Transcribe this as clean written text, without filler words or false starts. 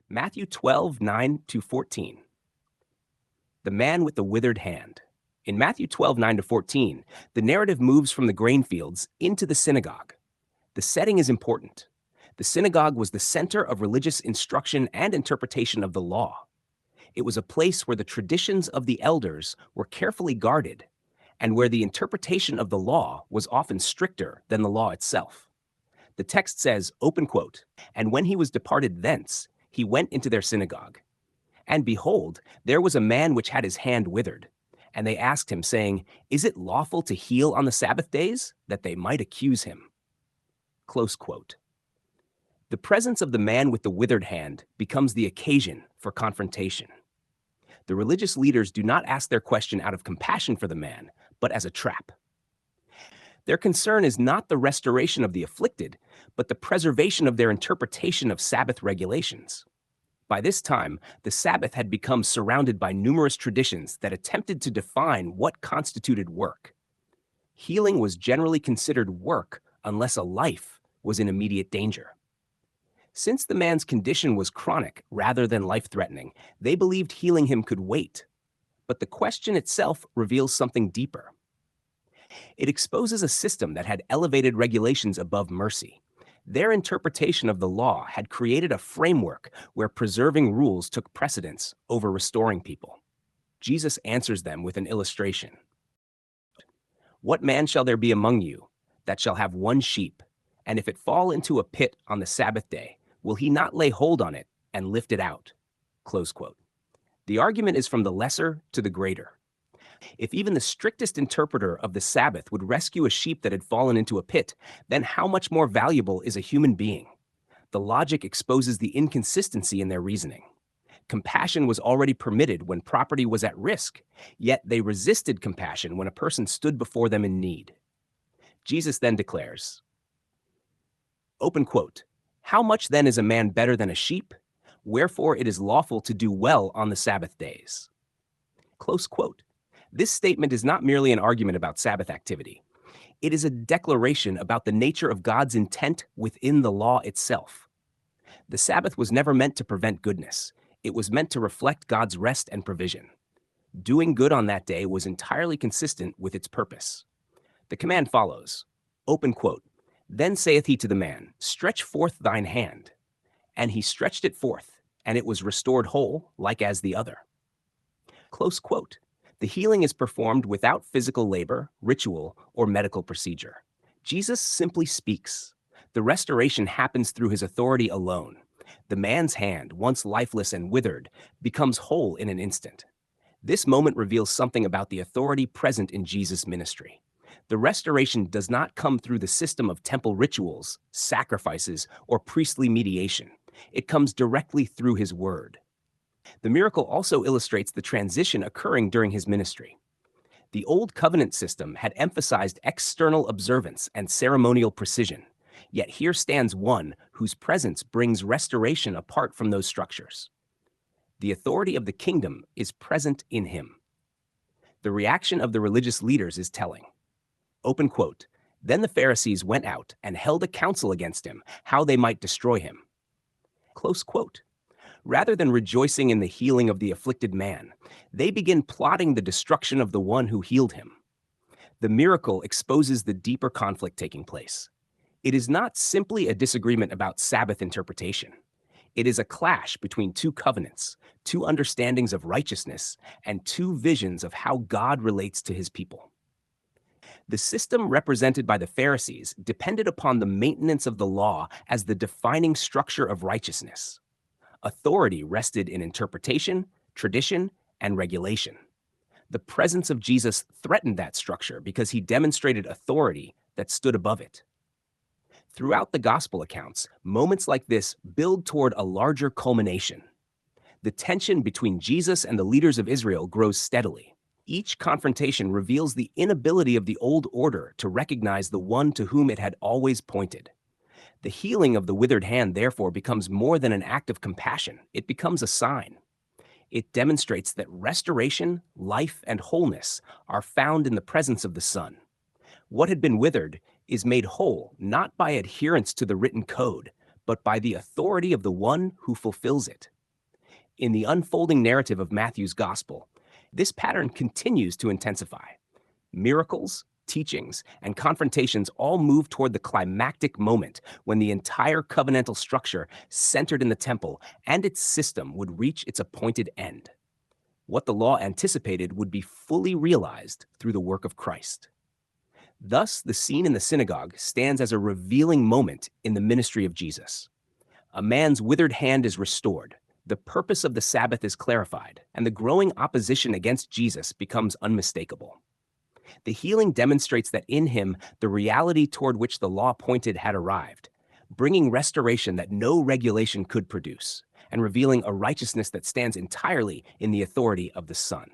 Matthew 12:9-14. The man with the withered hand. In Matthew 12:9-14, the narrative moves from the grain fields into the synagogue. The setting is important. The synagogue was the center of religious instruction and interpretation of the law. It was a place where the traditions of the elders were carefully guarded and where the interpretation of the law was often stricter than the law itself. The text says, open quote, "And when he was departed thence, he went into their synagogue. And behold, there was a man which had his hand withered. And they asked him, saying, Is it lawful to heal on the Sabbath days? That they might accuse him." Close quote. The presence of the man with the withered hand becomes the occasion for confrontation. The religious leaders do not ask their question out of compassion for the man, but as a trap. Their concern is not the restoration of the afflicted, but the preservation of their interpretation of Sabbath regulations. By this time, the Sabbath had become surrounded by numerous traditions that attempted to define what constituted work. Healing was generally considered work unless a life was in immediate danger. Since the man's condition was chronic rather than life-threatening, they believed healing him could wait. But the question itself reveals something deeper. It exposes a system that had elevated regulations above mercy. Their interpretation of the law had created a framework where preserving rules took precedence over restoring people. Jesus answers them with an illustration. "What man shall there be among you that shall have one sheep, and if it fall into a pit on the Sabbath day, will he not lay hold on it and lift it out?" Close quote. The argument is from the lesser to the greater. If even the strictest interpreter of the Sabbath would rescue a sheep that had fallen into a pit, then how much more valuable is a human being? The logic exposes the inconsistency in their reasoning. Compassion was already permitted when property was at risk, yet they resisted compassion when a person stood before them in need. Jesus then declares, open quote, "How much then is a man better than a sheep? Wherefore it is lawful to do well on the Sabbath days." Close quote. This statement is not merely an argument about Sabbath activity. It is a declaration about the nature of God's intent within the law itself. The Sabbath was never meant to prevent goodness. It was meant to reflect God's rest and provision. Doing good on that day was entirely consistent with its purpose. The command follows, open quote, "Then saith he to the man, Stretch forth thine hand. And he stretched it forth, and it was restored whole, like as the other." Close quote. The healing is performed without physical labor, ritual, or medical procedure. Jesus simply speaks. The restoration happens through his authority alone. The man's hand, once lifeless and withered, becomes whole in an instant. This moment reveals something about the authority present in Jesus' ministry. The restoration does not come through the system of temple rituals, sacrifices, or priestly mediation. It comes directly through his word. The miracle also illustrates the transition occurring during his ministry. The Old Covenant system had emphasized external observance and ceremonial precision, yet here stands one whose presence brings restoration apart from those structures. The authority of the kingdom is present in him. The reaction of the religious leaders is telling. Open quote, "Then the Pharisees went out and held a council against him, how they might destroy him." Close quote. Rather than rejoicing in the healing of the afflicted man, they begin plotting the destruction of the one who healed him. The miracle exposes the deeper conflict taking place. It is not simply a disagreement about Sabbath interpretation. It is a clash between two covenants, two understandings of righteousness, and two visions of how God relates to his people. The system represented by the Pharisees depended upon the maintenance of the law as the defining structure of righteousness. Authority rested in interpretation, tradition, and regulation. The presence of Jesus threatened that structure because he demonstrated authority that stood above it. Throughout the gospel accounts, moments like this build toward a larger culmination. The tension between Jesus and the leaders of Israel grows steadily. Each confrontation reveals the inability of the old order to recognize the one to whom it had always pointed. The healing of the withered hand therefore becomes more than an act of compassion. It becomes a sign. It demonstrates that restoration, life, and wholeness are found in the presence of the Son. What had been withered is made whole not by adherence to the written code, but by the authority of the one who fulfills it. In the unfolding narrative of Matthew's gospel, this pattern continues to intensify. Miracles, teachings, and confrontations all move toward the climactic moment when the entire covenantal structure centered in the temple and its system would reach its appointed end. What the law anticipated would be fully realized through the work of Christ. Thus, the scene in the synagogue stands as a revealing moment in the ministry of Jesus. A man's withered hand is restored, the purpose of the Sabbath is clarified, and the growing opposition against Jesus becomes unmistakable. The healing demonstrates that in him, the reality toward which the law pointed had arrived, bringing restoration that no regulation could produce, and revealing a righteousness that stands entirely in the authority of the Son.